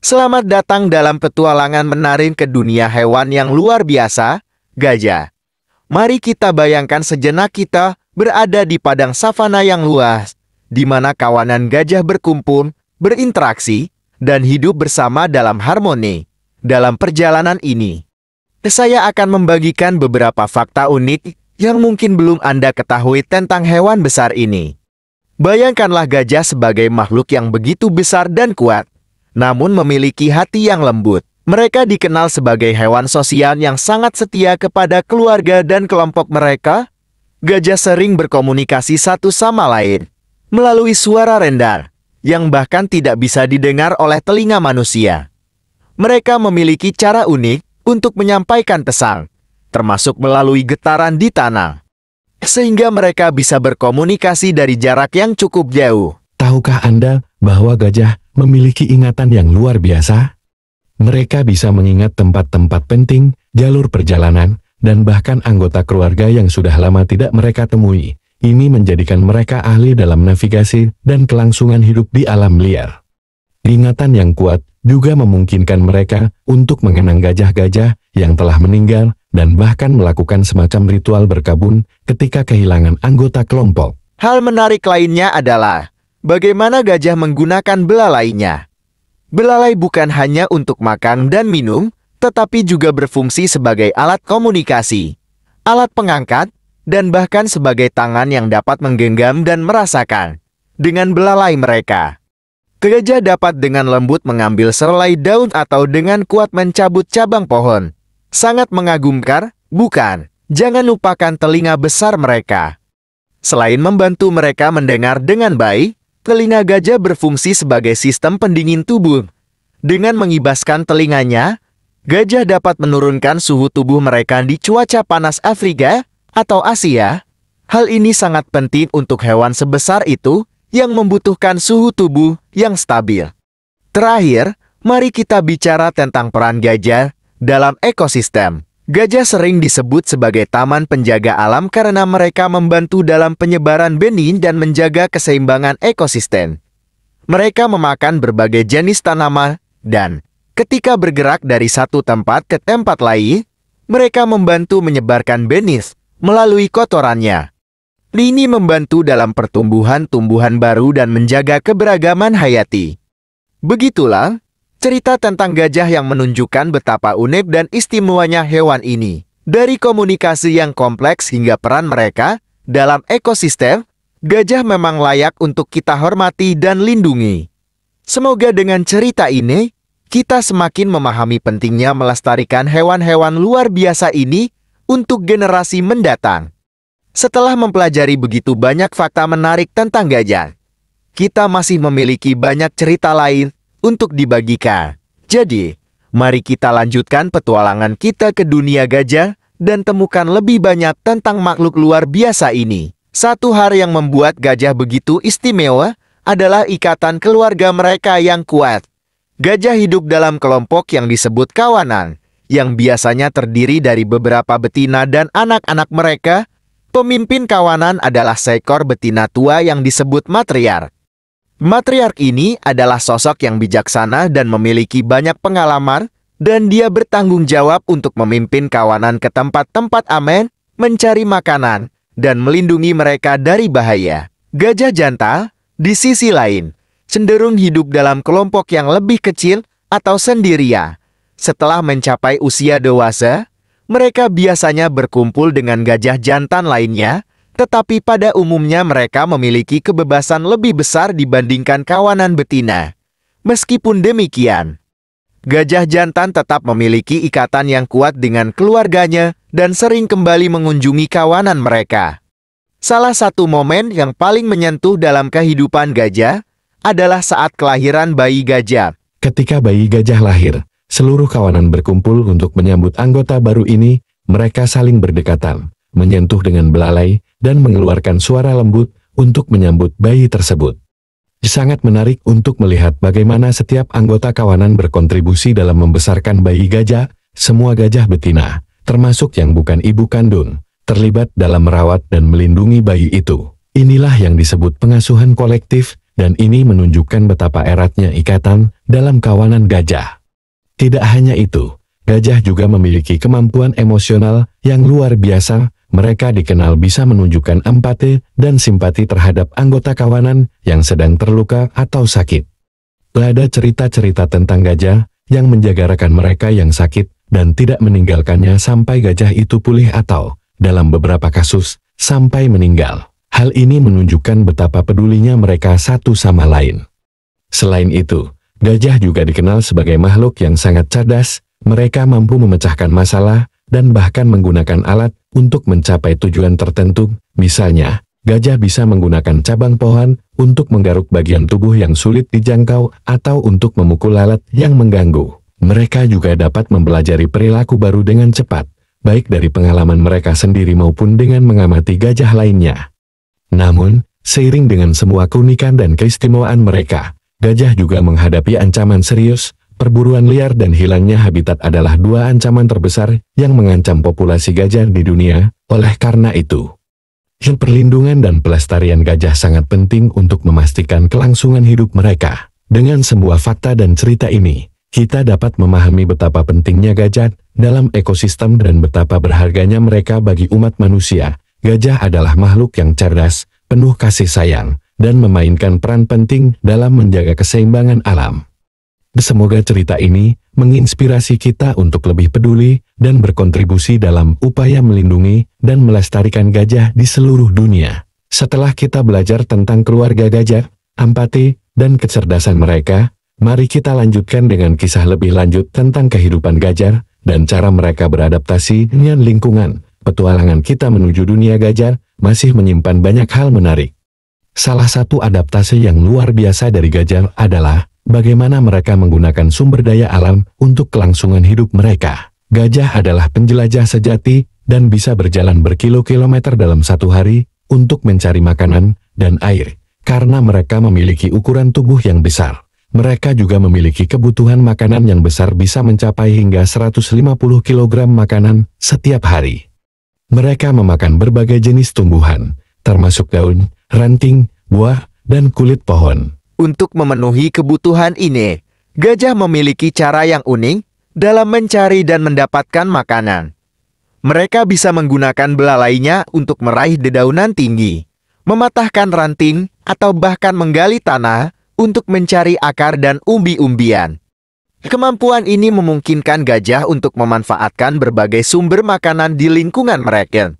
Selamat datang dalam petualangan menarik ke dunia hewan yang luar biasa, gajah. Mari kita bayangkan sejenak kita berada di padang savana yang luas, di mana kawanan gajah berkumpul, berinteraksi, dan hidup bersama dalam harmoni. Dalam perjalanan ini, saya akan membagikan beberapa fakta unik yang mungkin belum Anda ketahui tentang hewan besar ini. Bayangkanlah gajah sebagai makhluk yang begitu besar dan kuat, namun memiliki hati yang lembut. Mereka dikenal sebagai hewan sosial yang sangat setia kepada keluarga dan kelompok mereka. Gajah sering berkomunikasi satu sama lain melalui suara rendah yang bahkan tidak bisa didengar oleh telinga manusia. Mereka memiliki cara unik untuk menyampaikan pesan, termasuk melalui getaran di tanah, sehingga mereka bisa berkomunikasi dari jarak yang cukup jauh. Tahukah Anda bahwa gajah memiliki ingatan yang luar biasa? Mereka bisa mengingat tempat-tempat penting, jalur perjalanan, dan bahkan anggota keluarga yang sudah lama tidak mereka temui. Ini menjadikan mereka ahli dalam navigasi dan kelangsungan hidup di alam liar. Ingatan yang kuat juga memungkinkan mereka untuk mengenang gajah-gajah yang telah meninggal dan bahkan melakukan semacam ritual berkabung ketika kehilangan anggota kelompok. Hal menarik lainnya adalah bagaimana gajah menggunakan belalainya. Belalai bukan hanya untuk makan dan minum, tetapi juga berfungsi sebagai alat komunikasi, alat pengangkat, dan bahkan sebagai tangan yang dapat menggenggam dan merasakan. Dengan belalai mereka, gajah dapat dengan lembut mengambil selai daun atau dengan kuat mencabut cabang pohon. Sangat mengagumkan, bukan? Jangan lupakan telinga besar mereka. Selain membantu mereka mendengar dengan baik, telinga gajah berfungsi sebagai sistem pendingin tubuh. Dengan mengibaskan telinganya, gajah dapat menurunkan suhu tubuh mereka di cuaca panas Afrika atau Asia. Hal ini sangat penting untuk hewan sebesar itu yang membutuhkan suhu tubuh yang stabil. Terakhir, mari kita bicara tentang peran gajah dalam ekosistem. Gajah sering disebut sebagai taman penjaga alam karena mereka membantu dalam penyebaran benih dan menjaga keseimbangan ekosistem. Mereka memakan berbagai jenis tanaman, dan ketika bergerak dari satu tempat ke tempat lain, mereka membantu menyebarkan benih melalui kotorannya. Ini membantu dalam pertumbuhan tumbuhan baru dan menjaga keberagaman hayati. Begitulah cerita tentang gajah yang menunjukkan betapa unik dan istimewanya hewan ini. Dari komunikasi yang kompleks hingga peran mereka dalam ekosistem, gajah memang layak untuk kita hormati dan lindungi. Semoga dengan cerita ini, kita semakin memahami pentingnya melestarikan hewan-hewan luar biasa ini untuk generasi mendatang. Setelah mempelajari begitu banyak fakta menarik tentang gajah, kita masih memiliki banyak cerita lain untuk dibagikan. Jadi, mari kita lanjutkan petualangan kita ke dunia gajah dan temukan lebih banyak tentang makhluk luar biasa ini. Satu hal yang membuat gajah begitu istimewa adalah ikatan keluarga mereka yang kuat. Gajah hidup dalam kelompok yang disebut kawanan, yang biasanya terdiri dari beberapa betina dan anak-anak mereka. Pemimpin kawanan adalah seekor betina tua yang disebut matriark. Matriark ini adalah sosok yang bijaksana dan memiliki banyak pengalaman, dan dia bertanggung jawab untuk memimpin kawanan ke tempat-tempat aman, mencari makanan, dan melindungi mereka dari bahaya. Gajah jantan, di sisi lain, cenderung hidup dalam kelompok yang lebih kecil atau sendirian. Setelah mencapai usia dewasa, mereka biasanya berkumpul dengan gajah jantan lainnya, tetapi pada umumnya mereka memiliki kebebasan lebih besar dibandingkan kawanan betina. Meskipun demikian, gajah jantan tetap memiliki ikatan yang kuat dengan keluarganya dan sering kembali mengunjungi kawanan mereka. Salah satu momen yang paling menyentuh dalam kehidupan gajah adalah saat kelahiran bayi gajah. Ketika bayi gajah lahir, seluruh kawanan berkumpul untuk menyambut anggota baru ini. Mereka saling berdekatan, menyentuh dengan belalai, dan mengeluarkan suara lembut untuk menyambut bayi tersebut. Sangat menarik untuk melihat bagaimana setiap anggota kawanan berkontribusi dalam membesarkan bayi gajah. Semua gajah betina, termasuk yang bukan ibu kandung, terlibat dalam merawat dan melindungi bayi itu. Inilah yang disebut pengasuhan kolektif, dan ini menunjukkan betapa eratnya ikatan dalam kawanan gajah. Tidak hanya itu, gajah juga memiliki kemampuan emosional yang luar biasa. Mereka dikenal bisa menunjukkan empati dan simpati terhadap anggota kawanan yang sedang terluka atau sakit. Ada cerita-cerita tentang gajah yang menjaga rekan mereka yang sakit dan tidak meninggalkannya sampai gajah itu pulih atau, dalam beberapa kasus, sampai meninggal. Hal ini menunjukkan betapa pedulinya mereka satu sama lain. Selain itu, gajah juga dikenal sebagai makhluk yang sangat cerdas. Mereka mampu memecahkan masalah dan bahkan menggunakan alat untuk mencapai tujuan tertentu. Misalnya, gajah bisa menggunakan cabang pohon untuk menggaruk bagian tubuh yang sulit dijangkau atau untuk memukul alat yang mengganggu. Mereka juga dapat mempelajari perilaku baru dengan cepat, baik dari pengalaman mereka sendiri maupun dengan mengamati gajah lainnya. Namun, seiring dengan semua keunikan dan keistimewaan mereka, gajah juga menghadapi ancaman serius. Perburuan liar dan hilangnya habitat adalah dua ancaman terbesar yang mengancam populasi gajah di dunia. Oleh karena itu, perlindungan dan pelestarian gajah sangat penting untuk memastikan kelangsungan hidup mereka. Dengan semua fakta dan cerita ini, kita dapat memahami betapa pentingnya gajah dalam ekosistem dan betapa berharganya mereka bagi umat manusia. Gajah adalah makhluk yang cerdas, penuh kasih sayang, dan memainkan peran penting dalam menjaga keseimbangan alam. Semoga cerita ini menginspirasi kita untuk lebih peduli dan berkontribusi dalam upaya melindungi dan melestarikan gajah di seluruh dunia. Setelah kita belajar tentang keluarga gajah, empati, dan kecerdasan mereka, mari kita lanjutkan dengan kisah lebih lanjut tentang kehidupan gajah dan cara mereka beradaptasi dengan lingkungan. Petualangan kita menuju dunia gajah masih menyimpan banyak hal menarik. Salah satu adaptasi yang luar biasa dari gajah adalah bagaimana mereka menggunakan sumber daya alam untuk kelangsungan hidup mereka. Gajah adalah penjelajah sejati dan bisa berjalan berkilo-kilometer dalam satu hari untuk mencari makanan dan air. Karena mereka memiliki ukuran tubuh yang besar, mereka juga memiliki kebutuhan makanan yang besar, bisa mencapai hingga 150 kg makanan setiap hari. Mereka memakan berbagai jenis tumbuhan, termasuk daun, ranting, buah, dan kulit pohon. Untuk memenuhi kebutuhan ini, gajah memiliki cara yang unik dalam mencari dan mendapatkan makanan. Mereka bisa menggunakan belalainya untuk meraih dedaunan tinggi, mematahkan ranting, atau bahkan menggali tanah untuk mencari akar dan umbi-umbian. Kemampuan ini memungkinkan gajah untuk memanfaatkan berbagai sumber makanan di lingkungan mereka.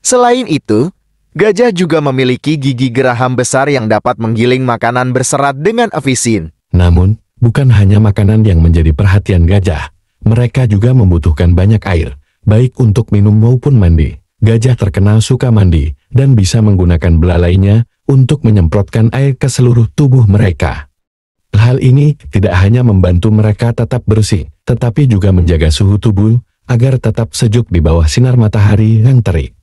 Selain itu, gajah juga memiliki gigi geraham besar yang dapat menggiling makanan berserat dengan efisien. Namun, bukan hanya makanan yang menjadi perhatian gajah. Mereka juga membutuhkan banyak air, baik untuk minum maupun mandi. Gajah terkenal suka mandi, dan bisa menggunakan belalainya untuk menyemprotkan air ke seluruh tubuh mereka. Hal ini tidak hanya membantu mereka tetap bersih, tetapi juga menjaga suhu tubuh agar tetap sejuk di bawah sinar matahari yang terik.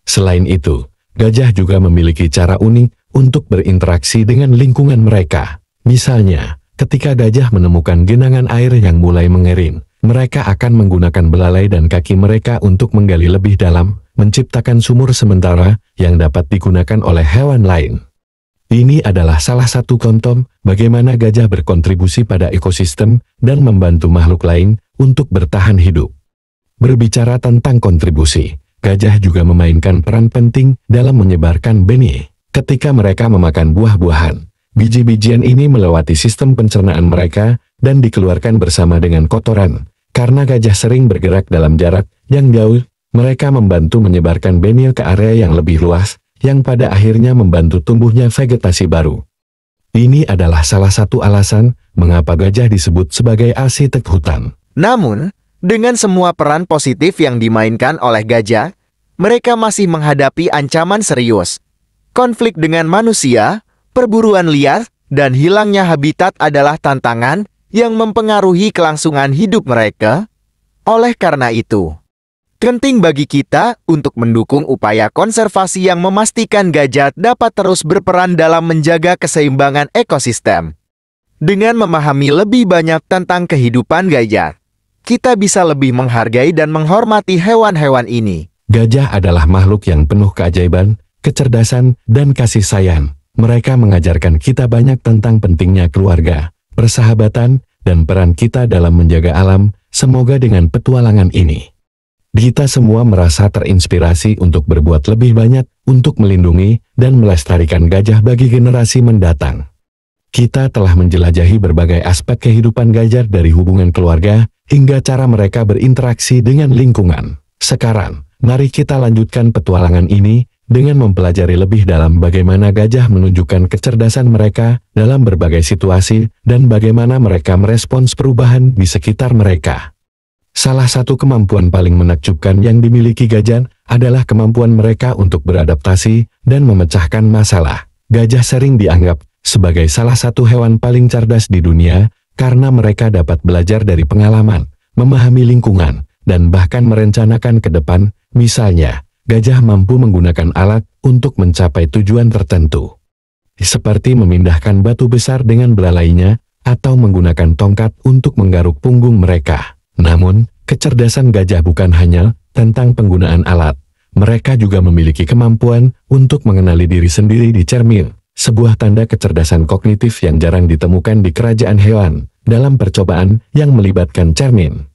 Selain itu, gajah juga memiliki cara unik untuk berinteraksi dengan lingkungan mereka. Misalnya, ketika gajah menemukan genangan air yang mulai mengering, mereka akan menggunakan belalai dan kaki mereka untuk menggali lebih dalam, menciptakan sumur sementara yang dapat digunakan oleh hewan lain. Ini adalah salah satu contoh bagaimana gajah berkontribusi pada ekosistem dan membantu makhluk lain untuk bertahan hidup. Berbicara tentang kontribusi, gajah juga memainkan peran penting dalam menyebarkan benih. Ketika mereka memakan buah-buahan, biji-bijian ini melewati sistem pencernaan mereka dan dikeluarkan bersama dengan kotoran. Karena gajah sering bergerak dalam jarak yang jauh, mereka membantu menyebarkan benih ke area yang lebih luas, yang pada akhirnya membantu tumbuhnya vegetasi baru. Ini adalah salah satu alasan mengapa gajah disebut sebagai arsitek hutan. Namun, dengan semua peran positif yang dimainkan oleh gajah, mereka masih menghadapi ancaman serius. Konflik dengan manusia, perburuan liar, dan hilangnya habitat adalah tantangan yang mempengaruhi kelangsungan hidup mereka. Oleh karena itu, penting bagi kita untuk mendukung upaya konservasi yang memastikan gajah dapat terus berperan dalam menjaga keseimbangan ekosistem. Dengan memahami lebih banyak tentang kehidupan gajah, kita bisa lebih menghargai dan menghormati hewan-hewan ini. Gajah adalah makhluk yang penuh keajaiban, kecerdasan, dan kasih sayang. Mereka mengajarkan kita banyak tentang pentingnya keluarga, persahabatan, dan peran kita dalam menjaga alam. Semoga dengan petualangan ini, kita semua merasa terinspirasi untuk berbuat lebih banyak untuk melindungi dan melestarikan gajah bagi generasi mendatang. Kita telah menjelajahi berbagai aspek kehidupan gajah dari hubungan keluarga hingga cara mereka berinteraksi dengan lingkungan. Sekarang, mari kita lanjutkan petualangan ini dengan mempelajari lebih dalam bagaimana gajah menunjukkan kecerdasan mereka dalam berbagai situasi dan bagaimana mereka merespons perubahan di sekitar mereka. Salah satu kemampuan paling menakjubkan yang dimiliki gajah adalah kemampuan mereka untuk beradaptasi dan memecahkan masalah. Gajah sering dianggap sebagai salah satu hewan paling cerdas di dunia karena mereka dapat belajar dari pengalaman, memahami lingkungan, dan bahkan merencanakan ke depan. Misalnya, gajah mampu menggunakan alat untuk mencapai tujuan tertentu, seperti memindahkan batu besar dengan belalainya atau menggunakan tongkat untuk menggaruk punggung mereka. Namun, kecerdasan gajah bukan hanya tentang penggunaan alat. Mereka juga memiliki kemampuan untuk mengenali diri sendiri di cermin, sebuah tanda kecerdasan kognitif yang jarang ditemukan di kerajaan hewan. Dalam percobaan yang melibatkan cermin,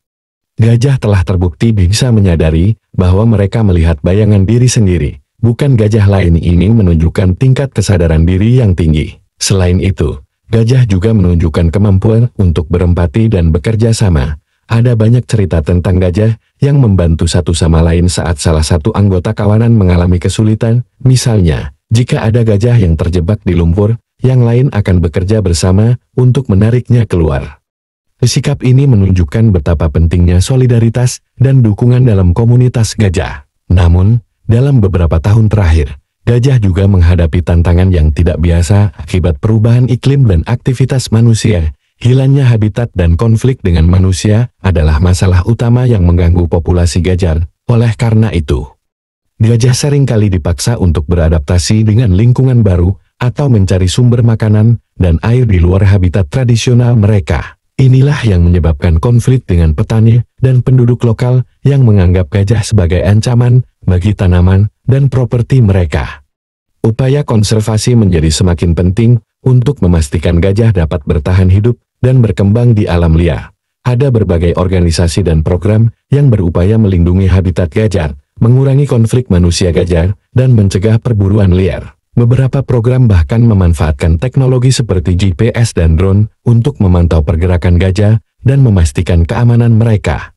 gajah telah terbukti bisa menyadari bahwa mereka melihat bayangan diri sendiri. Bukan gajah lain ini menunjukkan tingkat kesadaran diri yang tinggi. Selain itu, gajah juga menunjukkan kemampuan untuk berempati dan bekerja sama. Ada banyak cerita tentang gajah yang membantu satu sama lain saat salah satu anggota kawanan mengalami kesulitan. Misalnya, jika ada gajah yang terjebak di lumpur, yang lain akan bekerja bersama untuk menariknya keluar. Sikap ini menunjukkan betapa pentingnya solidaritas dan dukungan dalam komunitas gajah. Namun, dalam beberapa tahun terakhir, gajah juga menghadapi tantangan yang tidak biasa akibat perubahan iklim dan aktivitas manusia. Hilangnya habitat dan konflik dengan manusia adalah masalah utama yang mengganggu populasi gajah. Oleh karena itu, gajah seringkali dipaksa untuk beradaptasi dengan lingkungan baru atau mencari sumber makanan dan air di luar habitat tradisional mereka. Inilah yang menyebabkan konflik dengan petani dan penduduk lokal yang menganggap gajah sebagai ancaman bagi tanaman dan properti mereka. Upaya konservasi menjadi semakin penting untuk memastikan gajah dapat bertahan hidup dan berkembang di alam liar. Ada berbagai organisasi dan program yang berupaya melindungi habitat gajah, mengurangi konflik manusia gajah, dan mencegah perburuan liar. Beberapa program bahkan memanfaatkan teknologi seperti GPS dan drone untuk memantau pergerakan gajah dan memastikan keamanan mereka.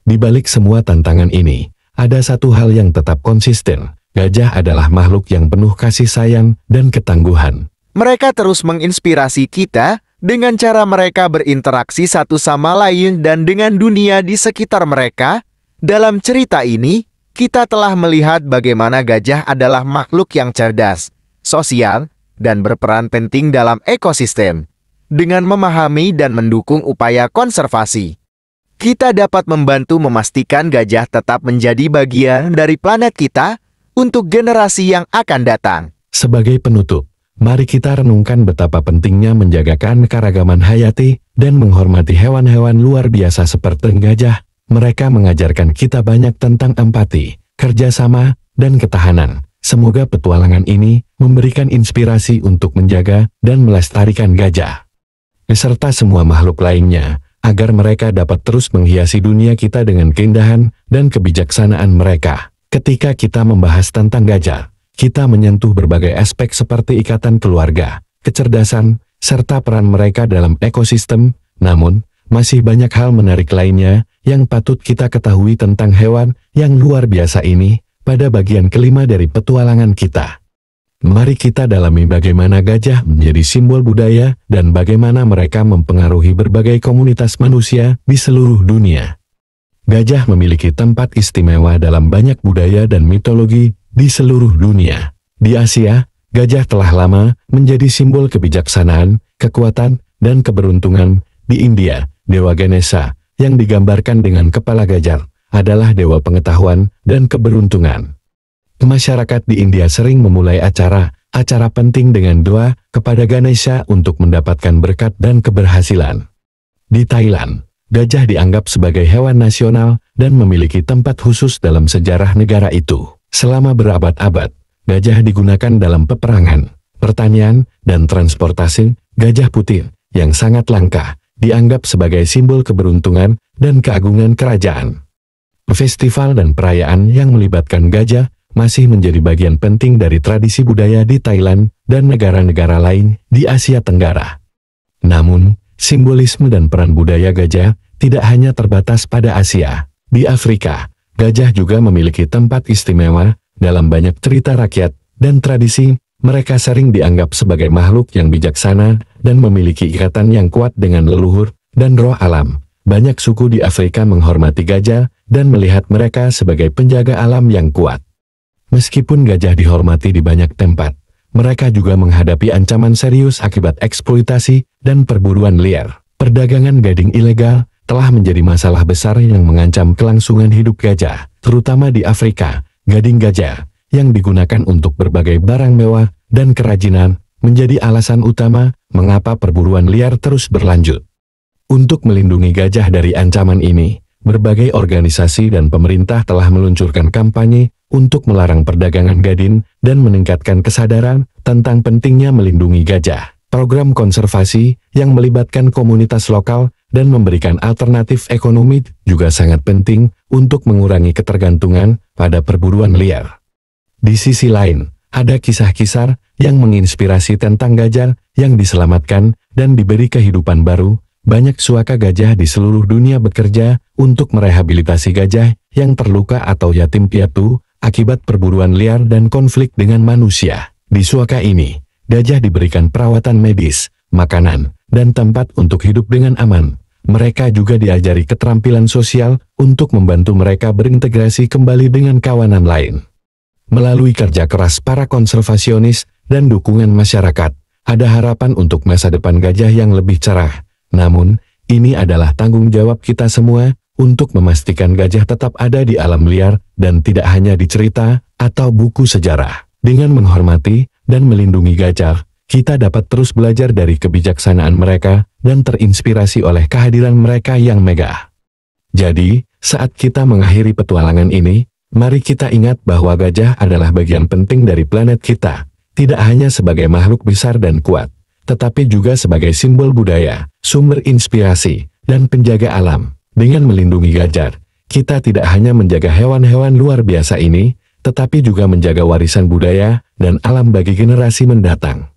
Di balik semua tantangan ini, ada satu hal yang tetap konsisten. Gajah adalah makhluk yang penuh kasih sayang dan ketangguhan. Mereka terus menginspirasi kita dengan cara mereka berinteraksi satu sama lain dan dengan dunia di sekitar mereka. Dalam cerita ini, kita telah melihat bagaimana gajah adalah makhluk yang cerdas, sosial, dan berperan penting dalam ekosistem. Dengan memahami dan mendukung upaya konservasi, kita dapat membantu memastikan gajah tetap menjadi bagian dari planet kita untuk generasi yang akan datang. Sebagai penutup, mari kita renungkan betapa pentingnya menjaga keanekaragaman hayati dan menghormati hewan-hewan luar biasa seperti gajah. Mereka mengajarkan kita banyak tentang empati, kerjasama, dan ketahanan. Semoga petualangan ini memberikan inspirasi untuk menjaga dan melestarikan gajah, beserta semua makhluk lainnya, agar mereka dapat terus menghiasi dunia kita dengan keindahan dan kebijaksanaan mereka. Ketika kita membahas tentang gajah, kita menyentuh berbagai aspek seperti ikatan keluarga, kecerdasan, serta peran mereka dalam ekosistem. Namun, masih banyak hal menarik lainnya yang patut kita ketahui tentang hewan yang luar biasa ini pada bagian kelima dari petualangan kita. Mari kita dalami bagaimana gajah menjadi simbol budaya dan bagaimana mereka mempengaruhi berbagai komunitas manusia di seluruh dunia. Gajah memiliki tempat istimewa dalam banyak budaya dan mitologi di seluruh dunia. Di Asia, gajah telah lama menjadi simbol kebijaksanaan, kekuatan, dan keberuntungan. Di India, Dewa Ganesha, yang digambarkan dengan kepala gajah, adalah dewa pengetahuan dan keberuntungan. Masyarakat di India sering memulai acara penting dengan doa kepada Ganesha untuk mendapatkan berkat dan keberhasilan. Di Thailand, gajah dianggap sebagai hewan nasional dan memiliki tempat khusus dalam sejarah negara itu. Selama berabad-abad, gajah digunakan dalam peperangan, pertanian, dan transportasi. Gajah putih, yang sangat langka, dianggap sebagai simbol keberuntungan dan keagungan kerajaan. Festival dan perayaan yang melibatkan gajah masih menjadi bagian penting dari tradisi budaya di Thailand dan negara-negara lain di Asia Tenggara. Namun, simbolisme dan peran budaya gajah tidak hanya terbatas pada Asia. Di Afrika, gajah juga memiliki tempat istimewa dalam banyak cerita rakyat dan tradisi. Mereka sering dianggap sebagai makhluk yang bijaksana dan memiliki ikatan yang kuat dengan leluhur dan roh alam. Banyak suku di Afrika menghormati gajah dan melihat mereka sebagai penjaga alam yang kuat. Meskipun gajah dihormati di banyak tempat, mereka juga menghadapi ancaman serius akibat eksploitasi dan perburuan liar. Perdagangan gading ilegal telah menjadi masalah besar yang mengancam kelangsungan hidup gajah, terutama di Afrika. Gading gajah yang digunakan untuk berbagai barang mewah dan kerajinan menjadi alasan utama mengapa perburuan liar terus berlanjut. Untuk melindungi gajah dari ancaman ini, berbagai organisasi dan pemerintah telah meluncurkan kampanye untuk melarang perdagangan gading dan meningkatkan kesadaran tentang pentingnya melindungi gajah. Program konservasi yang melibatkan komunitas lokal dan memberikan alternatif ekonomi juga sangat penting untuk mengurangi ketergantungan pada perburuan liar. Di sisi lain, ada kisah-kisah yang menginspirasi tentang gajah yang diselamatkan dan diberi kehidupan baru. Banyak suaka gajah di seluruh dunia bekerja untuk merehabilitasi gajah yang terluka atau yatim piatu akibat perburuan liar dan konflik dengan manusia. Di suaka ini, gajah diberikan perawatan medis, makanan, dan tempat untuk hidup dengan aman. Mereka juga diajari keterampilan sosial untuk membantu mereka berintegrasi kembali dengan kawanan lain. Melalui kerja keras para konservasionis dan dukungan masyarakat, ada harapan untuk masa depan gajah yang lebih cerah. Namun, ini adalah tanggung jawab kita semua untuk memastikan gajah tetap ada di alam liar dan tidak hanya di cerita atau buku sejarah. Dengan menghormati dan melindungi gajah, kita dapat terus belajar dari kebijaksanaan mereka dan terinspirasi oleh kehadiran mereka yang megah. Jadi, saat kita mengakhiri petualangan ini, mari kita ingat bahwa gajah adalah bagian penting dari planet kita, tidak hanya sebagai makhluk besar dan kuat, tetapi juga sebagai simbol budaya, sumber inspirasi, dan penjaga alam. Dengan melindungi gajah, kita tidak hanya menjaga hewan-hewan luar biasa ini, tetapi juga menjaga warisan budaya dan alam bagi generasi mendatang.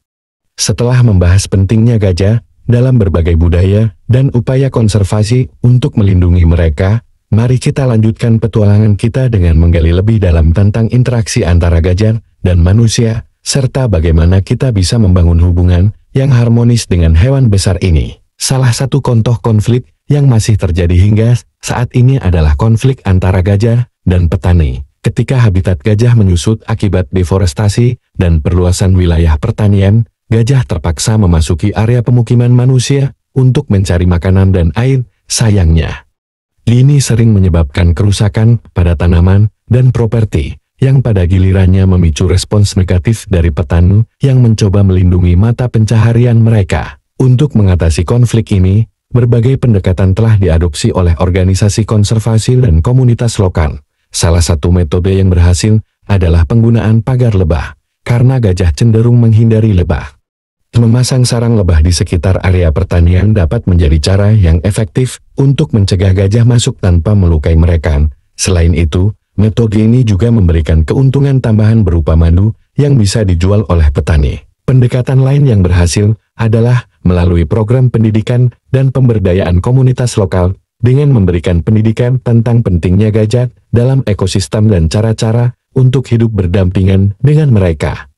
Setelah membahas pentingnya gajah dalam berbagai budaya dan upaya konservasi untuk melindungi mereka, mari kita lanjutkan petualangan kita dengan menggali lebih dalam tentang interaksi antara gajah dan manusia, serta bagaimana kita bisa membangun hubungan yang harmonis dengan hewan besar ini. Salah satu contoh konflik yang masih terjadi hingga saat ini adalah konflik antara gajah dan petani. Ketika habitat gajah menyusut akibat deforestasi dan perluasan wilayah pertanian, gajah terpaksa memasuki area pemukiman manusia untuk mencari makanan dan air. Sayangnya, ini sering menyebabkan kerusakan pada tanaman dan properti, yang pada gilirannya memicu respons negatif dari petani yang mencoba melindungi mata pencaharian mereka. Untuk mengatasi konflik ini, berbagai pendekatan telah diadopsi oleh organisasi konservasi dan komunitas lokal. Salah satu metode yang berhasil adalah penggunaan pagar lebah, karena gajah cenderung menghindari lebah. Memasang sarang lebah di sekitar area pertanian dapat menjadi cara yang efektif untuk mencegah gajah masuk tanpa melukai mereka. Selain itu, metode ini juga memberikan keuntungan tambahan berupa madu yang bisa dijual oleh petani. Pendekatan lain yang berhasil adalah melalui program pendidikan dan pemberdayaan komunitas lokal dengan memberikan pendidikan tentang pentingnya gajah dalam ekosistem dan cara-cara untuk hidup berdampingan dengan mereka.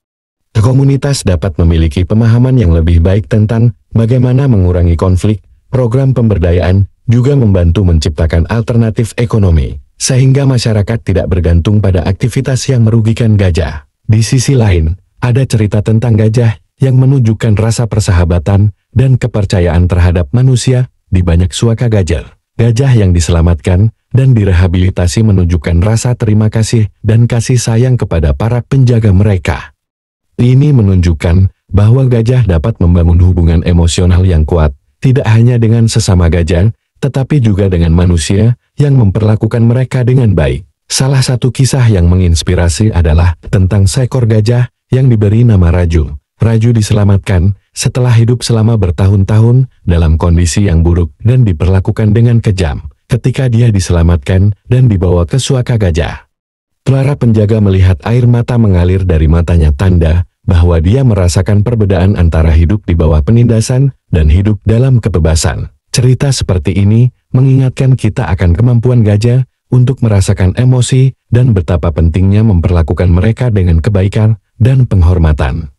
Komunitas dapat memiliki pemahaman yang lebih baik tentang bagaimana mengurangi konflik. Program pemberdayaan juga membantu menciptakan alternatif ekonomi, sehingga masyarakat tidak bergantung pada aktivitas yang merugikan gajah. Di sisi lain, ada cerita tentang gajah yang menunjukkan rasa persahabatan dan kepercayaan terhadap manusia di banyak suaka gajah. Gajah yang diselamatkan dan direhabilitasi menunjukkan rasa terima kasih dan kasih sayang kepada para penjaga mereka. Ini menunjukkan bahwa gajah dapat membangun hubungan emosional yang kuat, tidak hanya dengan sesama gajah, tetapi juga dengan manusia yang memperlakukan mereka dengan baik. Salah satu kisah yang menginspirasi adalah tentang seekor gajah yang diberi nama Raju. Raju diselamatkan setelah hidup selama bertahun-tahun dalam kondisi yang buruk dan diperlakukan dengan kejam. Ketika dia diselamatkan dan dibawa ke suaka gajah, Clara penjaga melihat air mata mengalir dari matanya, tanda bahwa dia merasakan perbedaan antara hidup di bawah penindasan dan hidup dalam kebebasan. Cerita seperti ini mengingatkan kita akan kemampuan gajah untuk merasakan emosi dan betapa pentingnya memperlakukan mereka dengan kebaikan dan penghormatan.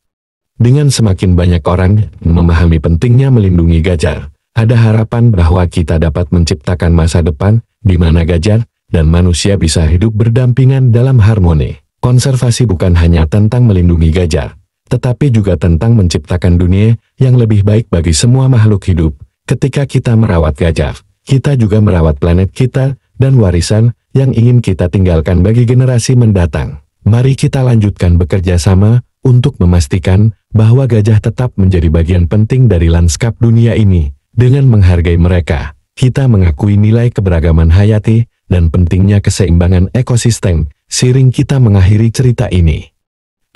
Dengan semakin banyak orang memahami pentingnya melindungi gajah, ada harapan bahwa kita dapat menciptakan masa depan di mana gajah dan manusia bisa hidup berdampingan dalam harmoni. Konservasi bukan hanya tentang melindungi gajah, tetapi juga tentang menciptakan dunia yang lebih baik bagi semua makhluk hidup. Ketika kita merawat gajah, kita juga merawat planet kita dan warisan yang ingin kita tinggalkan bagi generasi mendatang. Mari kita lanjutkan bekerja sama untuk memastikan bahwa gajah tetap menjadi bagian penting dari lanskap dunia ini. Dengan menghargai mereka, kita mengakui nilai keberagaman hayati dan pentingnya keseimbangan ekosistem. Seiring kita mengakhiri cerita ini,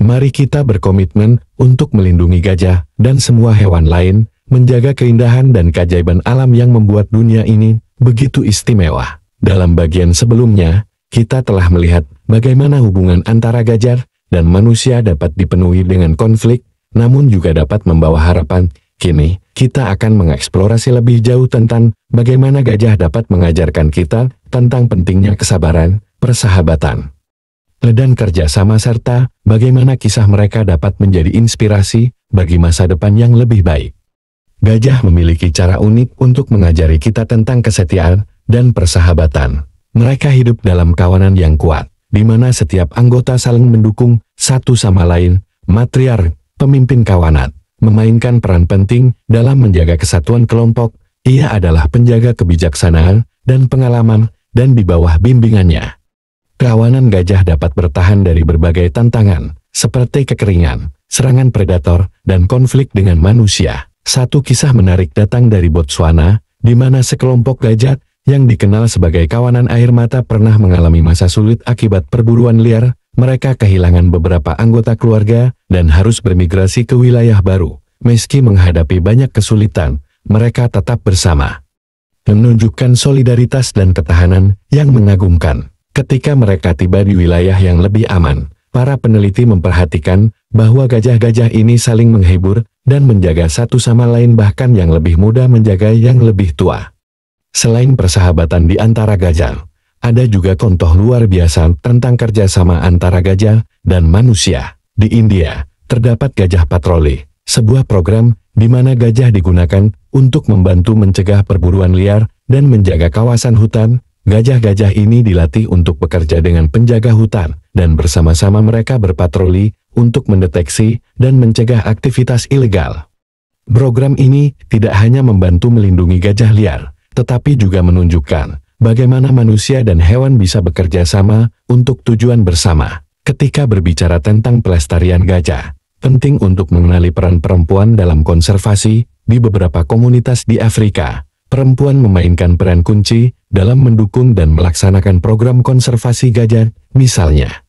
mari kita berkomitmen untuk melindungi gajah dan semua hewan lain, menjaga keindahan dan keajaiban alam yang membuat dunia ini begitu istimewa. Dalam bagian sebelumnya, kita telah melihat bagaimana hubungan antara gajah dan manusia dapat dipenuhi dengan konflik, namun juga dapat membawa harapan. Kini, kita akan mengeksplorasi lebih jauh tentang bagaimana gajah dapat mengajarkan kita tentang pentingnya kesabaran, persahabatan, dan kerjasama, serta bagaimana kisah mereka dapat menjadi inspirasi bagi masa depan yang lebih baik. Gajah memiliki cara unik untuk mengajari kita tentang kesetiaan dan persahabatan. Mereka hidup dalam kawanan yang kuat, di mana setiap anggota saling mendukung satu sama lain. Matriark, pemimpin kawanan, memainkan peran penting dalam menjaga kesatuan kelompok. Ia adalah penjaga kebijaksanaan dan pengalaman, dan di bawah bimbingannya, kawanan gajah dapat bertahan dari berbagai tantangan, seperti kekeringan, serangan predator, dan konflik dengan manusia. Satu kisah menarik datang dari Botswana, di mana sekelompok gajah yang dikenal sebagai kawanan air mata pernah mengalami masa sulit akibat perburuan liar. Mereka kehilangan beberapa anggota keluarga dan harus bermigrasi ke wilayah baru. Meski menghadapi banyak kesulitan, mereka tetap bersama, menunjukkan solidaritas dan ketahanan yang mengagumkan. Ketika mereka tiba di wilayah yang lebih aman, para peneliti memperhatikan bahwa gajah-gajah ini saling menghibur dan menjaga satu sama lain, bahkan yang lebih muda menjaga yang lebih tua. Selain persahabatan di antara gajah, ada juga contoh luar biasa tentang kerjasama antara gajah dan manusia. Di India, terdapat gajah patroli, sebuah program di mana gajah digunakan untuk membantu mencegah perburuan liar dan menjaga kawasan hutan. Gajah-gajah ini dilatih untuk bekerja dengan penjaga hutan, dan bersama-sama mereka berpatroli untuk mendeteksi dan mencegah aktivitas ilegal. Program ini tidak hanya membantu melindungi gajah liar, tetapi juga menunjukkan bagaimana manusia dan hewan bisa bekerja sama untuk tujuan bersama. Ketika berbicara tentang pelestarian gajah, penting untuk mengenali peran perempuan dalam konservasi. Di beberapa komunitas di Afrika, perempuan memainkan peran kunci dalam mendukung dan melaksanakan program konservasi gajah. Misalnya,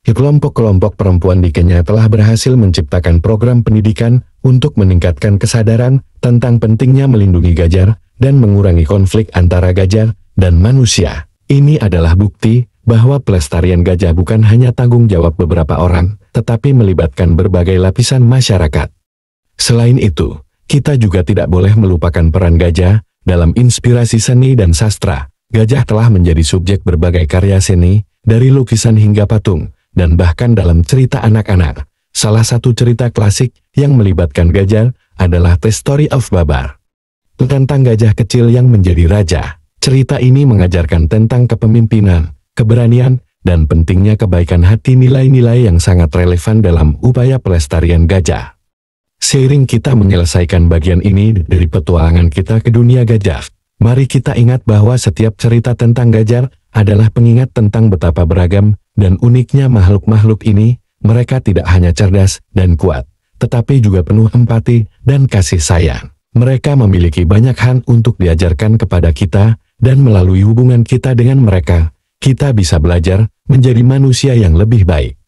kelompok-kelompok perempuan di Kenya telah berhasil menciptakan program pendidikan untuk meningkatkan kesadaran tentang pentingnya melindungi gajah dan mengurangi konflik antara gajah dan manusia. Ini adalah bukti bahwa pelestarian gajah bukan hanya tanggung jawab beberapa orang, tetapi melibatkan berbagai lapisan masyarakat. Selain itu, kita juga tidak boleh melupakan peran gajah dalam inspirasi seni dan sastra. Gajah telah menjadi subjek berbagai karya seni, dari lukisan hingga patung, dan bahkan dalam cerita anak-anak. Salah satu cerita klasik yang melibatkan gajah adalah The Story of Babar, tentang gajah kecil yang menjadi raja. Cerita ini mengajarkan tentang kepemimpinan, keberanian, dan pentingnya kebaikan hati, nilai-nilai yang sangat relevan dalam upaya pelestarian gajah. Seiring kita menyelesaikan bagian ini dari petualangan kita ke dunia gajah, mari kita ingat bahwa setiap cerita tentang gajah adalah pengingat tentang betapa beragam dan uniknya makhluk-makhluk ini. Mereka tidak hanya cerdas dan kuat, tetapi juga penuh empati dan kasih sayang. Mereka memiliki banyak hal untuk diajarkan kepada kita, dan melalui hubungan kita dengan mereka, kita bisa belajar menjadi manusia yang lebih baik.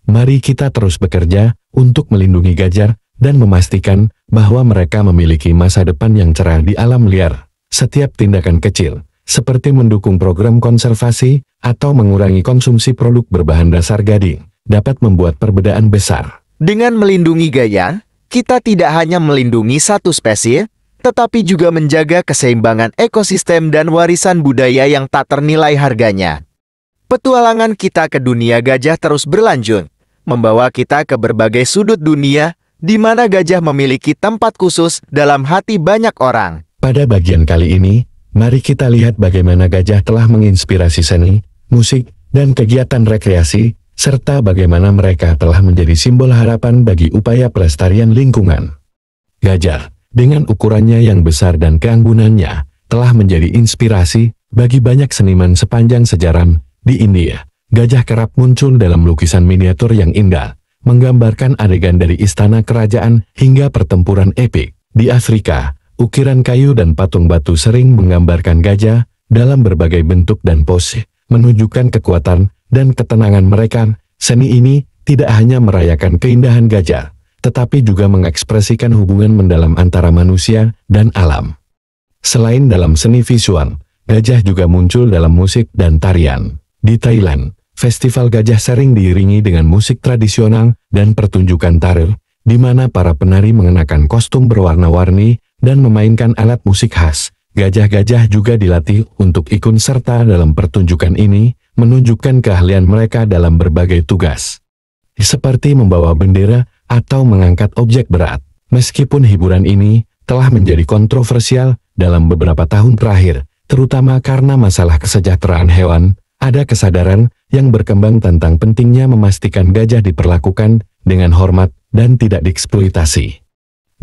Mari kita terus bekerja untuk melindungi gajah dan memastikan bahwa mereka memiliki masa depan yang cerah di alam liar. Setiap tindakan kecil, seperti mendukung program konservasi atau mengurangi konsumsi produk berbahan dasar gading, dapat membuat perbedaan besar. Dengan melindungi gajah, kita tidak hanya melindungi satu spesies, tetapi juga menjaga keseimbangan ekosistem dan warisan budaya yang tak ternilai harganya. Petualangan kita ke dunia gajah terus berlanjut, membawa kita ke berbagai sudut dunia, di mana gajah memiliki tempat khusus dalam hati banyak orang. Pada bagian kali ini, mari kita lihat bagaimana gajah telah menginspirasi seni, musik, dan kegiatan rekreasi, serta bagaimana mereka telah menjadi simbol harapan bagi upaya pelestarian lingkungan. Gajah, dengan ukurannya yang besar dan keanggunannya, telah menjadi inspirasi bagi banyak seniman sepanjang sejarah. Di India, gajah kerap muncul dalam lukisan miniatur yang indah, menggambarkan adegan dari istana kerajaan hingga pertempuran epik. Di Afrika, ukiran kayu dan patung batu sering menggambarkan gajah dalam berbagai bentuk dan pose, menunjukkan kekuatan dan ketenangan mereka. Seni ini tidak hanya merayakan keindahan gajah, tetapi juga mengekspresikan hubungan mendalam antara manusia dan alam. Selain dalam seni visual, gajah juga muncul dalam musik dan tarian. Di Thailand, festival gajah sering diiringi dengan musik tradisional dan pertunjukan tari, di mana para penari mengenakan kostum berwarna-warni dan memainkan alat musik khas. Gajah-gajah juga dilatih untuk ikut serta dalam pertunjukan ini, menunjukkan keahlian mereka dalam berbagai tugas, seperti membawa bendera atau mengangkat objek berat. Meskipun hiburan ini telah menjadi kontroversial dalam beberapa tahun terakhir, terutama karena masalah kesejahteraan hewan, ada kesadaran yang berkembang tentang pentingnya memastikan gajah diperlakukan dengan hormat dan tidak dieksploitasi.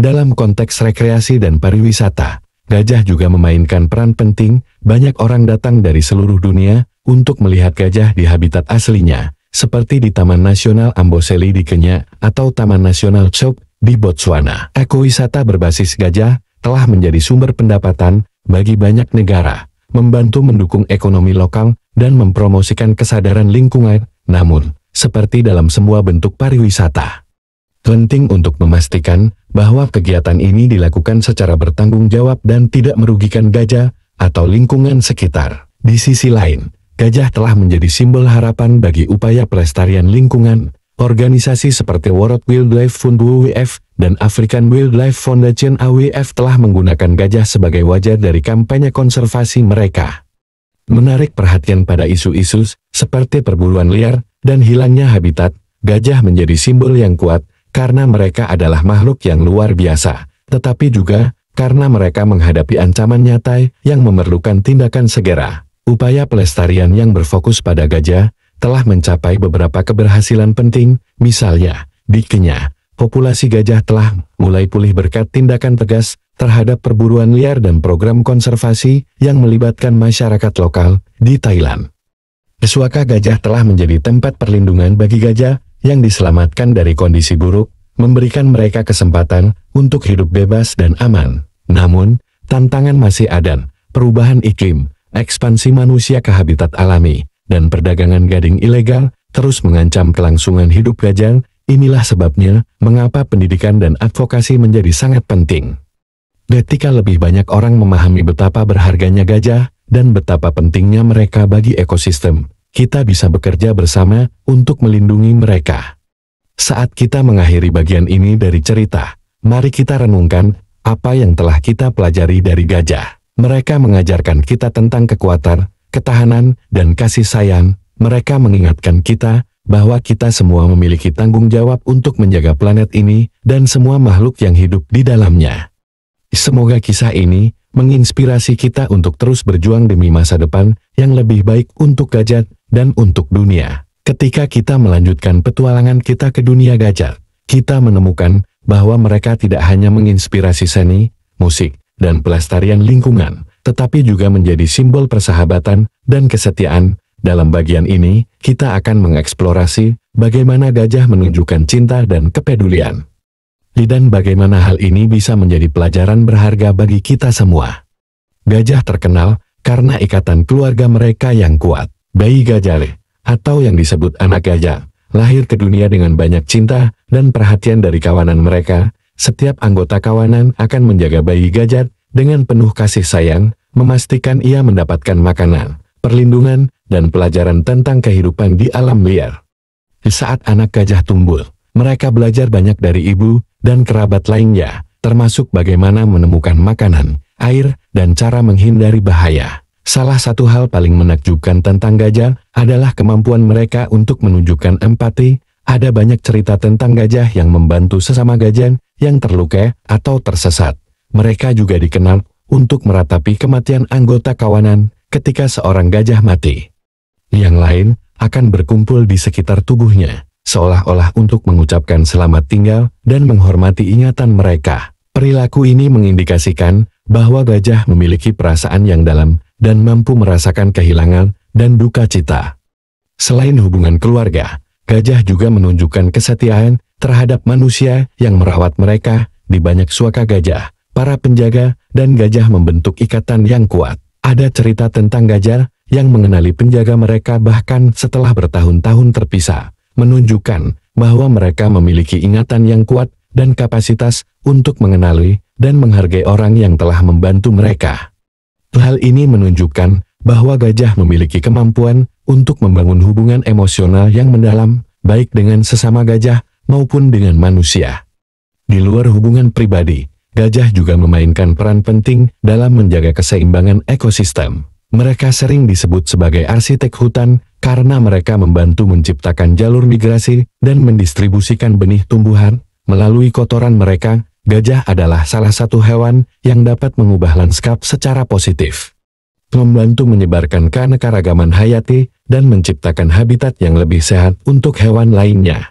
Dalam konteks rekreasi dan pariwisata, gajah juga memainkan peran penting. Banyak orang datang dari seluruh dunia untuk melihat gajah di habitat aslinya, seperti di Taman Nasional Amboseli di Kenya atau Taman Nasional Chok di Botswana. Ekowisata berbasis gajah telah menjadi sumber pendapatan bagi banyak negara, membantu mendukung ekonomi lokal dan mempromosikan kesadaran lingkungan. Namun, seperti dalam semua bentuk pariwisata, penting untuk memastikan bahwa kegiatan ini dilakukan secara bertanggung jawab dan tidak merugikan gajah atau lingkungan sekitar. Di sisi lain, gajah telah menjadi simbol harapan bagi upaya pelestarian lingkungan. Organisasi seperti World Wildlife Fund WWF dan African Wildlife Foundation AWF telah menggunakan gajah sebagai wajah dari kampanye konservasi mereka. Menarik perhatian pada isu-isu seperti perburuan liar dan hilangnya habitat, gajah menjadi simbol yang kuat karena mereka adalah makhluk yang luar biasa, tetapi juga karena mereka menghadapi ancaman nyata yang memerlukan tindakan segera. Upaya pelestarian yang berfokus pada gajah telah mencapai beberapa keberhasilan penting. Misalnya, di Kenya, populasi gajah telah mulai pulih berkat tindakan tegas terhadap perburuan liar dan program konservasi yang melibatkan masyarakat lokal. Di Thailand, Suaka gajah telah menjadi tempat perlindungan bagi gajah yang diselamatkan dari kondisi buruk, memberikan mereka kesempatan untuk hidup bebas dan aman. Namun, tantangan masih ada. Perubahan iklim, ekspansi manusia ke habitat alami, dan perdagangan gading ilegal terus mengancam kelangsungan hidup gajah. Inilah sebabnya mengapa pendidikan dan advokasi menjadi sangat penting. Ketika lebih banyak orang memahami betapa berharganya gajah dan betapa pentingnya mereka bagi ekosistem, kita bisa bekerja bersama untuk melindungi mereka. Saat kita mengakhiri bagian ini dari cerita, mari kita renungkan apa yang telah kita pelajari dari gajah. Mereka mengajarkan kita tentang kekuatan, ketahanan, dan kasih sayang. Mereka mengingatkan kita bahwa kita semua memiliki tanggung jawab untuk menjaga planet ini dan semua makhluk yang hidup di dalamnya. Semoga kisah ini menginspirasi kita untuk terus berjuang demi masa depan yang lebih baik untuk gajah dan untuk dunia. Ketika kita melanjutkan petualangan kita ke dunia gajah, kita menemukan bahwa mereka tidak hanya menginspirasi seni, musik, dan pelestarian lingkungan, tetapi juga menjadi simbol persahabatan dan kesetiaan. Dalam bagian ini, kita akan mengeksplorasi bagaimana gajah menunjukkan cinta dan kepedulian, dan bagaimana hal ini bisa menjadi pelajaran berharga bagi kita semua. Gajah terkenal karena ikatan keluarga mereka yang kuat. Bayi gajah, atau yang disebut anak gajah, lahir ke dunia dengan banyak cinta dan perhatian dari kawanan mereka. setiap anggota kawanan akan menjaga bayi gajah dengan penuh kasih sayang, memastikan ia mendapatkan makanan, perlindungan, dan pelajaran tentang kehidupan di alam liar. Di saat anak gajah tumbuh, mereka belajar banyak dari ibu dan kerabat lainnya, termasuk bagaimana menemukan makanan, air, dan cara menghindari bahaya. Salah satu hal paling menakjubkan tentang gajah adalah kemampuan mereka untuk menunjukkan empati. Ada banyak cerita tentang gajah yang membantu sesama gajah yang terluka atau tersesat. Mereka juga dikenal untuk meratapi kematian anggota kawanan ketika seorang gajah mati. Yang lain akan berkumpul di sekitar tubuhnya, seolah-olah untuk mengucapkan selamat tinggal dan menghormati ingatan mereka. Perilaku ini mengindikasikan bahwa gajah memiliki perasaan yang dalam dan mampu merasakan kehilangan dan duka cita. Selain hubungan keluarga, gajah juga menunjukkan kesetiaan terhadap manusia yang merawat mereka. Di banyak suaka gajah, para penjaga dan gajah membentuk ikatan yang kuat. Ada cerita tentang gajah yang mengenali penjaga mereka bahkan setelah bertahun-tahun terpisah, menunjukkan bahwa mereka memiliki ingatan yang kuat dan kapasitas untuk mengenali dan menghargai orang yang telah membantu mereka. Hal ini menunjukkan bahwa gajah memiliki kemampuan untuk membangun hubungan emosional yang mendalam, baik dengan sesama gajah maupun dengan manusia. Di luar hubungan pribadi, gajah juga memainkan peran penting dalam menjaga keseimbangan ekosistem. Mereka sering disebut sebagai arsitek hutan karena mereka membantu menciptakan jalur migrasi dan mendistribusikan benih tumbuhan. Melalui kotoran mereka, gajah adalah salah satu hewan yang dapat mengubah lanskap secara positif, membantu menyebarkan keanekaragaman hayati dan menciptakan habitat yang lebih sehat untuk hewan lainnya.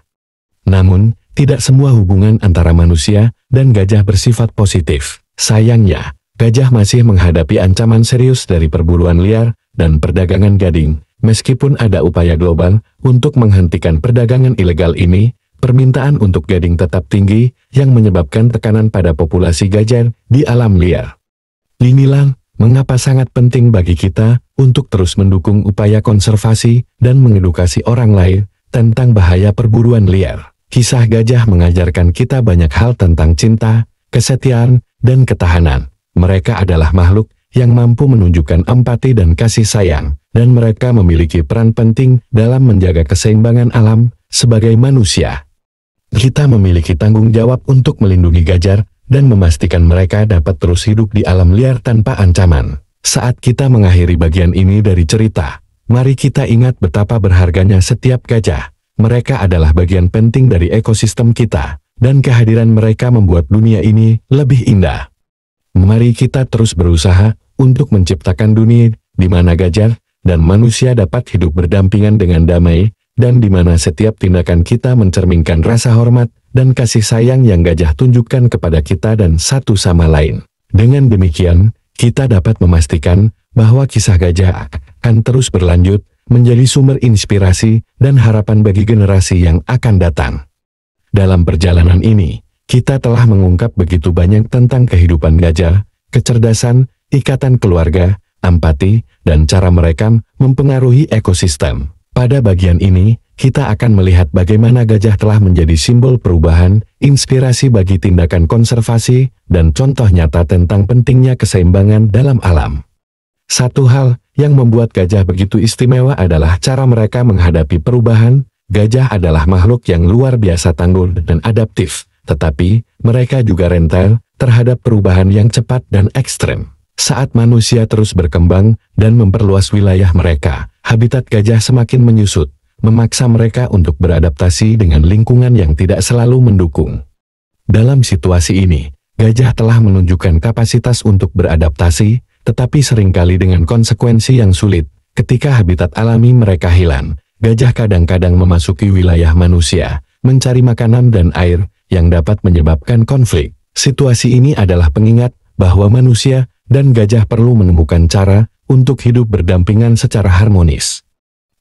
Namun, tidak semua hubungan antara manusia dan gajah bersifat positif. Sayangnya, gajah masih menghadapi ancaman serius dari perburuan liar dan perdagangan gading. Meskipun ada upaya global untuk menghentikan perdagangan ilegal ini, permintaan untuk gading tetap tinggi yang menyebabkan tekanan pada populasi gajah di alam liar. Inilah mengapa sangat penting bagi kita untuk terus mendukung upaya konservasi dan mengedukasi orang lain tentang bahaya perburuan liar. Kisah gajah mengajarkan kita banyak hal tentang cinta, kesetiaan, dan ketahanan. Mereka adalah makhluk yang mampu menunjukkan empati dan kasih sayang, dan mereka memiliki peran penting dalam menjaga keseimbangan alam. Sebagai manusia, kita memiliki tanggung jawab untuk melindungi gajah dan memastikan mereka dapat terus hidup di alam liar tanpa ancaman. Saat kita mengakhiri bagian ini dari cerita, mari kita ingat betapa berharganya setiap gajah. Mereka adalah bagian penting dari ekosistem kita, dan kehadiran mereka membuat dunia ini lebih indah. Mari kita terus berusaha untuk menciptakan dunia di mana gajah dan manusia dapat hidup berdampingan dengan damai, dan di mana setiap tindakan kita mencerminkan rasa hormat dan kasih sayang yang gajah tunjukkan kepada kita dan satu sama lain. Dengan demikian, kita dapat memastikan bahwa kisah gajah akan terus berlanjut, menjadi sumber inspirasi dan harapan bagi generasi yang akan datang. Dalam perjalanan ini, kita telah mengungkap begitu banyak tentang kehidupan gajah, kecerdasan, ikatan keluarga, empati, dan cara mereka mempengaruhi ekosistem. Pada bagian ini, kita akan melihat bagaimana gajah telah menjadi simbol perubahan, inspirasi bagi tindakan konservasi, dan contoh nyata tentang pentingnya keseimbangan dalam alam. Satu hal yang membuat gajah begitu istimewa adalah cara mereka menghadapi perubahan. Gajah adalah makhluk yang luar biasa tangguh dan adaptif, tetapi mereka juga rentan terhadap perubahan yang cepat dan ekstrem. Saat manusia terus berkembang dan memperluas wilayah mereka, habitat gajah semakin menyusut, memaksa mereka untuk beradaptasi dengan lingkungan yang tidak selalu mendukung. Dalam situasi ini, gajah telah menunjukkan kapasitas untuk beradaptasi, tetapi seringkali dengan konsekuensi yang sulit. Ketika habitat alami mereka hilang, gajah kadang-kadang memasuki wilayah manusia, mencari makanan dan air, yang dapat menyebabkan konflik. Situasi ini adalah pengingat bahwa manusia dan gajah perlu menemukan cara untuk hidup berdampingan secara harmonis.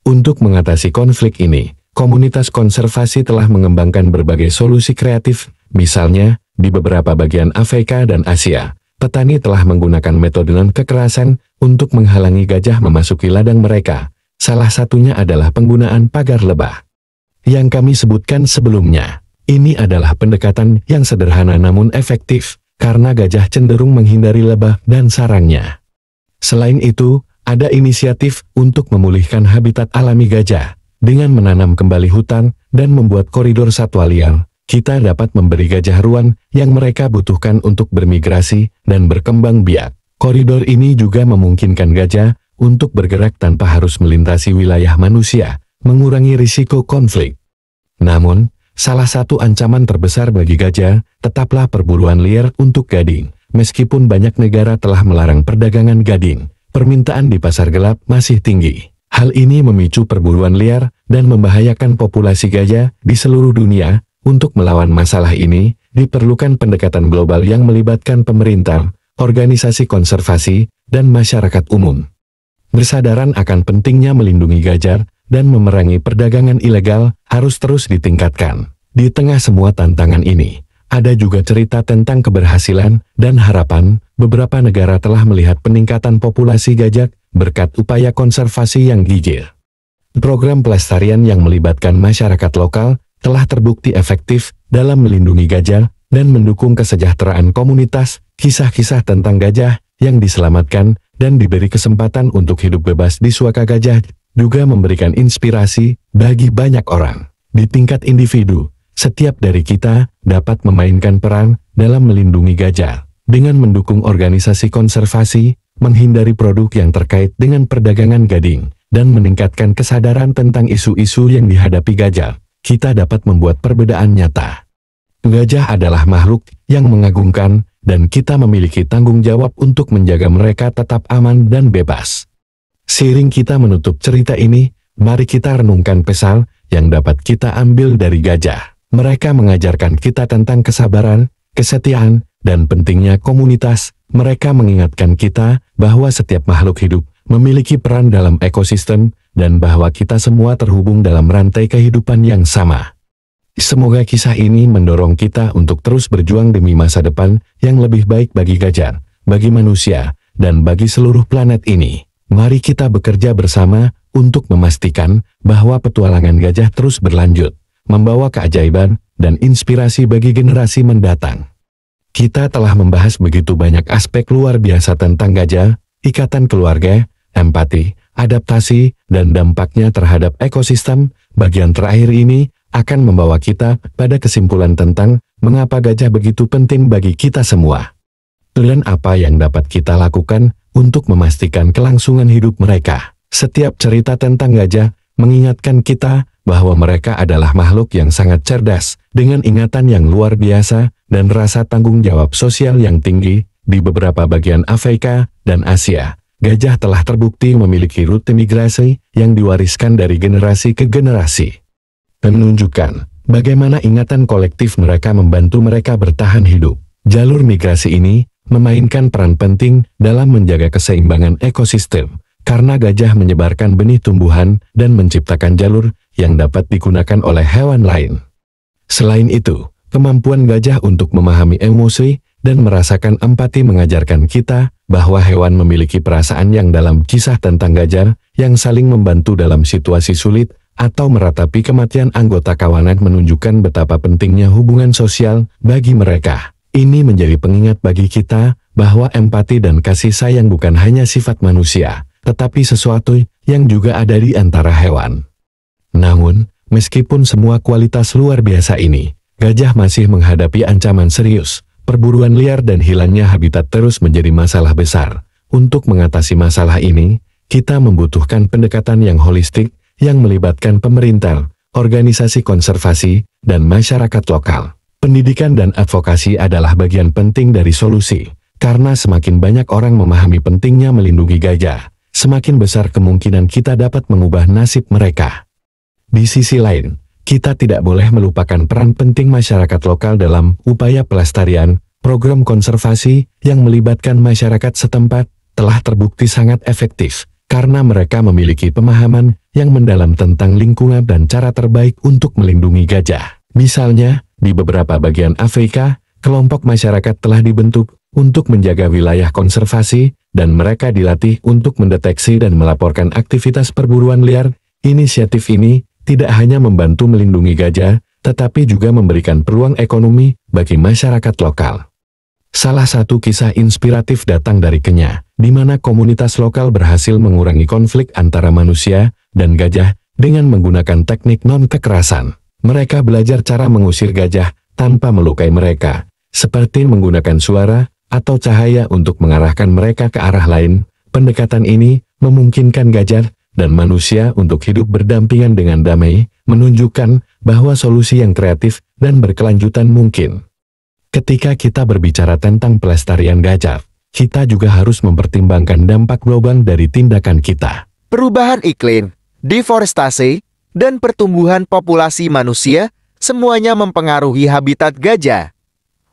Untuk mengatasi konflik ini, komunitas konservasi telah mengembangkan berbagai solusi kreatif. Misalnya, di beberapa bagian Afrika dan Asia, petani telah menggunakan metode non-kekerasan untuk menghalangi gajah memasuki ladang mereka. Salah satunya adalah penggunaan pagar lebah yang kami sebutkan sebelumnya. Ini adalah pendekatan yang sederhana namun efektif, karena gajah cenderung menghindari lebah dan sarangnya. Selain itu, ada inisiatif untuk memulihkan habitat alami gajah. Dengan menanam kembali hutan dan membuat koridor satwa liar, kita dapat memberi gajah ruang yang mereka butuhkan untuk bermigrasi dan berkembang biak. Koridor ini juga memungkinkan gajah untuk bergerak tanpa harus melintasi wilayah manusia, mengurangi risiko konflik. Namun, salah satu ancaman terbesar bagi gajah tetaplah perburuan liar untuk gading. Meskipun banyak negara telah melarang perdagangan gading, permintaan di pasar gelap masih tinggi. Hal ini memicu perburuan liar dan membahayakan populasi gajah di seluruh dunia. Untuk melawan masalah ini, diperlukan pendekatan global yang melibatkan pemerintah, organisasi konservasi, dan masyarakat umum. Bersadaran akan pentingnya melindungi gajah dan memerangi perdagangan ilegal harus terus ditingkatkan. Di tengah semua tantangan ini, ada juga cerita tentang keberhasilan dan harapan. Beberapa negara telah melihat peningkatan populasi gajah berkat upaya konservasi yang gigih. Program pelestarian yang melibatkan masyarakat lokal telah terbukti efektif dalam melindungi gajah dan mendukung kesejahteraan komunitas. Kisah-kisah tentang gajah yang diselamatkan dan diberi kesempatan untuk hidup bebas di suaka gajah juga memberikan inspirasi bagi banyak orang. Di tingkat individu, setiap dari kita dapat memainkan peran dalam melindungi gajah dengan mendukung organisasi konservasi, menghindari produk yang terkait dengan perdagangan gading, dan meningkatkan kesadaran tentang isu-isu yang dihadapi gajah. Kita dapat membuat perbedaan nyata. Gajah adalah makhluk yang mengagumkan, dan kita memiliki tanggung jawab untuk menjaga mereka tetap aman dan bebas. Seiring kita menutup cerita ini, mari kita renungkan pesan yang dapat kita ambil dari gajah. Mereka mengajarkan kita tentang kesabaran, kesetiaan, dan pentingnya komunitas. Mereka mengingatkan kita bahwa setiap makhluk hidup memiliki peran dalam ekosistem, dan bahwa kita semua terhubung dalam rantai kehidupan yang sama. Semoga kisah ini mendorong kita untuk terus berjuang demi masa depan yang lebih baik bagi gajah, bagi manusia, dan bagi seluruh planet ini. Mari kita bekerja bersama untuk memastikan bahwa petualangan gajah terus berlanjut, membawa keajaiban dan inspirasi bagi generasi mendatang. Kita telah membahas begitu banyak aspek luar biasa tentang gajah, ikatan keluarga, empati, adaptasi, dan dampaknya terhadap ekosistem. Bagian terakhir ini akan membawa kita pada kesimpulan tentang mengapa gajah begitu penting bagi kita semua. Dan apa yang dapat kita lakukan untuk memastikan kelangsungan hidup mereka. Setiap cerita tentang gajah mengingatkan kita bahwa mereka adalah makhluk yang sangat cerdas, dengan ingatan yang luar biasa, dan rasa tanggung jawab sosial yang tinggi. Di beberapa bagian Afrika dan Asia, gajah telah terbukti memiliki rute migrasi yang diwariskan dari generasi ke generasi. Dan menunjukkan bagaimana ingatan kolektif mereka membantu mereka bertahan hidup. Jalur migrasi ini memainkan peran penting dalam menjaga keseimbangan ekosistem, karena gajah menyebarkan benih tumbuhan dan menciptakan jalur yang dapat digunakan oleh hewan lain. Selain itu, kemampuan gajah untuk memahami emosi dan merasakan empati mengajarkan kita bahwa hewan memiliki perasaan yang dalam. Kisah tentang gajah yang saling membantu dalam situasi sulit atau meratapi kematian anggota kawanan menunjukkan betapa pentingnya hubungan sosial bagi mereka. Ini menjadi pengingat bagi kita bahwa empati dan kasih sayang bukan hanya sifat manusia, tetapi sesuatu yang juga ada di antara hewan. Namun, meskipun semua kualitas luar biasa ini, gajah masih menghadapi ancaman serius. Perburuan liar dan hilangnya habitat terus menjadi masalah besar. Untuk mengatasi masalah ini, kita membutuhkan pendekatan yang holistik, yang melibatkan pemerintah, organisasi konservasi, dan masyarakat lokal. Pendidikan dan advokasi adalah bagian penting dari solusi, karena semakin banyak orang memahami pentingnya melindungi gajah, semakin besar kemungkinan kita dapat mengubah nasib mereka. Di sisi lain, kita tidak boleh melupakan peran penting masyarakat lokal dalam upaya pelestarian. Program konservasi yang melibatkan masyarakat setempat telah terbukti sangat efektif, karena mereka memiliki pemahaman yang mendalam tentang lingkungan dan cara terbaik untuk melindungi gajah. Misalnya, di beberapa bagian Afrika, kelompok masyarakat telah dibentuk untuk menjaga wilayah konservasi, dan mereka dilatih untuk mendeteksi dan melaporkan aktivitas perburuan liar. Inisiatif ini tidak hanya membantu melindungi gajah, tetapi juga memberikan peluang ekonomi bagi masyarakat lokal. Salah satu kisah inspiratif datang dari Kenya, di mana komunitas lokal berhasil mengurangi konflik antara manusia dan gajah dengan menggunakan teknik non-kekerasan. Mereka belajar cara mengusir gajah tanpa melukai mereka, seperti menggunakan suara atau cahaya untuk mengarahkan mereka ke arah lain. Pendekatan ini memungkinkan gajah dan manusia untuk hidup berdampingan dengan damai, menunjukkan bahwa solusi yang kreatif dan berkelanjutan mungkin. Ketika kita berbicara tentang pelestarian gajah, kita juga harus mempertimbangkan dampak global dari tindakan kita. Perubahan iklim, deforestasi, dan pertumbuhan populasi manusia semuanya mempengaruhi habitat gajah.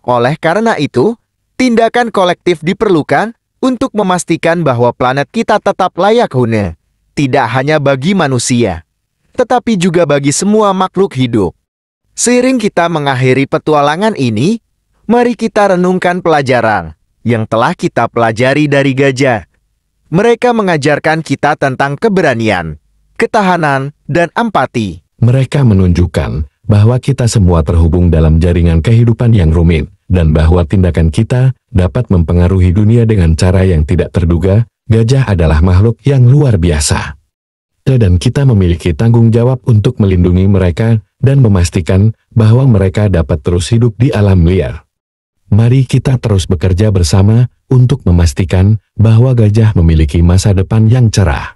Oleh karena itu, tindakan kolektif diperlukan untuk memastikan bahwa planet kita tetap layak huni, tidak hanya bagi manusia, tetapi juga bagi semua makhluk hidup. Seiring kita mengakhiri petualangan ini, mari kita renungkan pelajaran yang telah kita pelajari dari gajah. Mereka mengajarkan kita tentang keberanian, ketahanan, dan empati. Mereka menunjukkan bahwa kita semua terhubung dalam jaringan kehidupan yang rumit, dan bahwa tindakan kita dapat mempengaruhi dunia dengan cara yang tidak terduga. Gajah adalah makhluk yang luar biasa. Dan kita memiliki tanggung jawab untuk melindungi mereka dan memastikan bahwa mereka dapat terus hidup di alam liar. Mari kita terus bekerja bersama untuk memastikan bahwa gajah memiliki masa depan yang cerah.